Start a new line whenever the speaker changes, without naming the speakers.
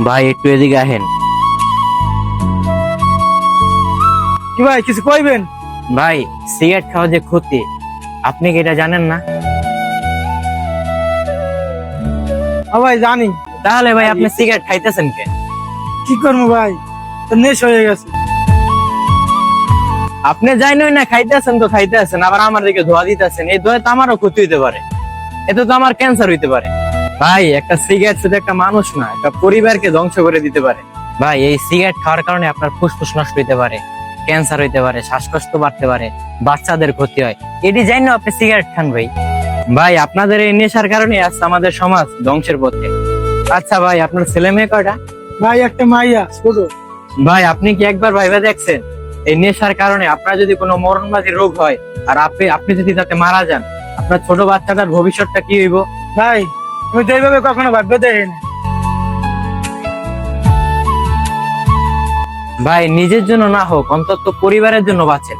ভাই একটু এদিকে আহেন।
কি ভাই কিছু কইবেন?
ভাই সিগারেট খাওয়া যে ক্ষতি, আপনি কি এটা জানেন না?
ভাই জানি।
তাহলে ভাই আপনি সিগারেট খাইতেছেন কেন?
কি করবো ভাই, তো নেশ হয়ে গেছে।
আপনি জানেন না খাইতেছেন তো খাইতেছেন, আবার আমার দিকে ধোয়া দিতেছেন। এই ধোয়া তো আমারও ক্ষতি হইতে পারে, এতে তো আমার ক্যান্সার হইতে পারে। ভাই একটা সিগারেট শুধু একটা মানুষ না, একটা পরিবারকে ধ্বংস করে দিতে পারে। ভাই এই সিগারেট খাওয়ার কারণে আপনার ফুসফুস নষ্ট হইতে পারে, ক্যান্সার হইতে পারে, শ্বাসকষ্ট বাড়তে পারে, বাচ্চাদের ক্ষতি হয়। এটি জানি না আপনি সিগারেট খান ভাই। ভাই আপনাদের এই নেশার কারণে আজ আমাদের সমাজ ধ্বংসের পথে। আচ্ছা ভাই, আপনার ছেলে মেয়ে কয়টা?
ভাই একটা মাইয়া ছোট।
ভাই আপনি কি একবার ভাইবা দেখছেন এই নেশার কারণে আপনার যদি কোনো মরণবাদী রোগ হয় আর আপনি যদি তাতে মারা যান, আপনার ছোট বাচ্চাটার ভবিষ্যৎটা কি হইব?
ভাই আমি তো এইভাবে কখনো ভাববে দেখিনি।
ভাই নিজের জন্য না হোক, অন্তত পরিবারের জন্য বাঁচেন।